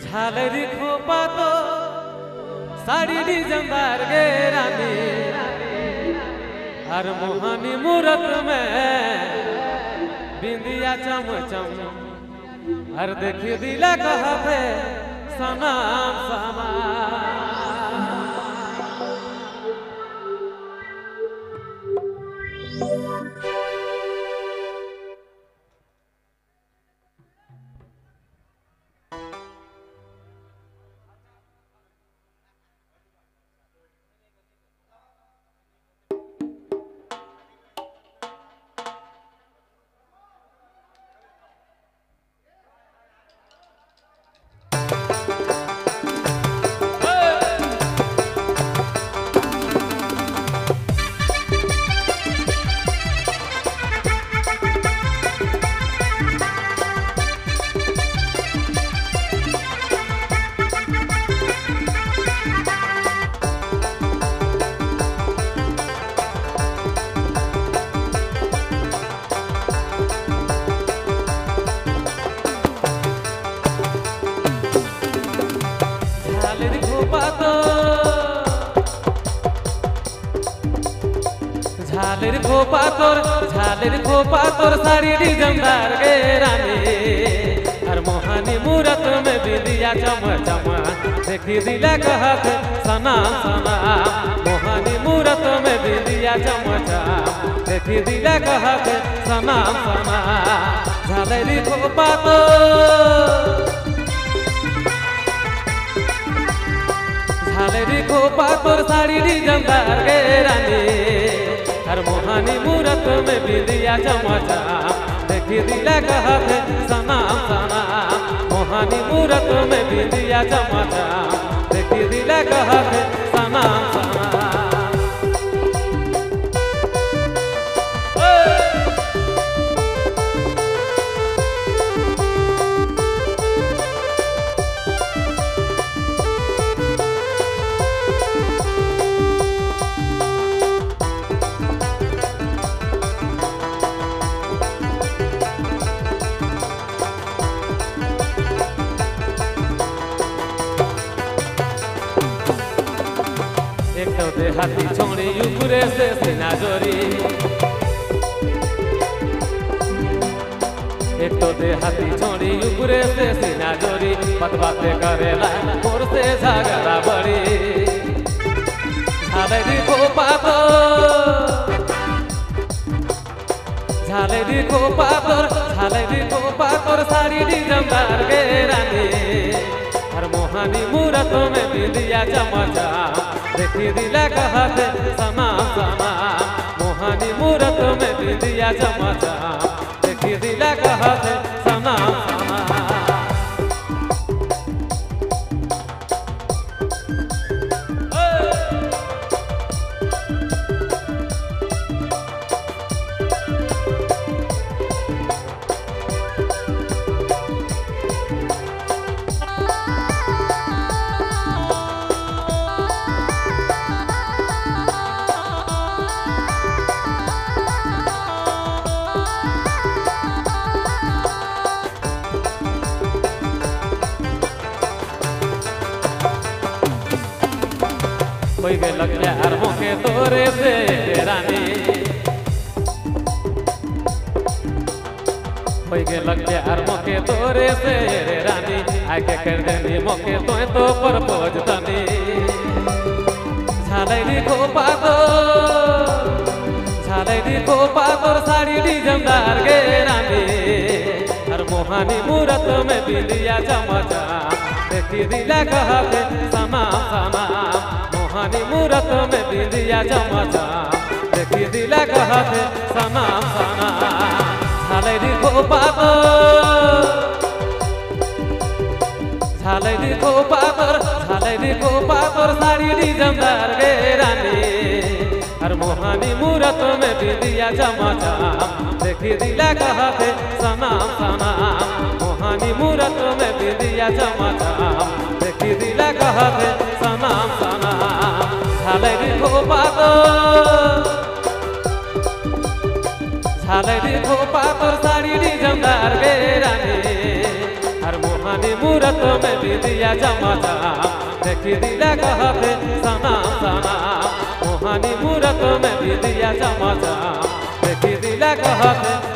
झालरी खोपा तो साड़ी डिजाइनदार गे रानी हर मोहनी मूरत में बिंदिया चमचम हर देखी दिला कहते सनम समा झालर खोपा तोर साड़ी डिजाइनदार गे रानी हर मोहनी मूरत में बिंदिया चमचम देखी दिला कहत सनम सनम मोहनी मूरत में बिंदिया चमचम देखी दिला कहत सनम सनम झालर खोपा तो झालर खोपा तोर साड़ी डिजाइनदार गे रानी हर मोहनी मूरत में बिंदिया चमचम देखी दिला कहते सनम सनम मोहनी मूरत में बिंदिया चमचम देखी दिला कहते सनम सनम हाथी छोड़ी ऊपरे से सीना जोरी एक तो दे हाथी छोड़ी ऊपरे से सीना जोरी बात बातें करेला मोर से झगड़ा बड़ी झालरी खोपा तो झालरी खोपा तोर साड़ी डिजाइनदार गे रानी हर मोहनी मूरत में बिंदिया चमचम देखी दिला कहते सनम सनम मोहनी मूरत में बिंदिया चमचम देखी दिला कहते सनम सनम कोई लग यार मोके तोरे से रानी कोई लग यार मोके तोरे से रानी आके कर देनी मोके तो प्रपोज तनी झालरी खोपा तोर साड़ी डिजाइनदार गे रानी हर मोहनी मूरत में बिंदिया चमचम देखी दिला कहते सनम सनम मोहनी मूरत में बिंदिया चमचम देखी दिला कहते सनम सनम झालरी खोपा तोर साड़ी डिजाइनदार गे रानी हर मोहनी मूरत में बिंदिया चमचम देखी दिला कहते सनम सनम मोहनी मूरत में बिंदिया चमचम देखी दिला कहते सनम सनम झालरी खोपा झालरी खोपा तोर साड़ी डिजाइनदार गे रानी हर मोहनी मूरत में विदिया चमचम देखी दिला कहते सनम सनम मोहनी मूरत में विदिया चमचम देखी दिला कहते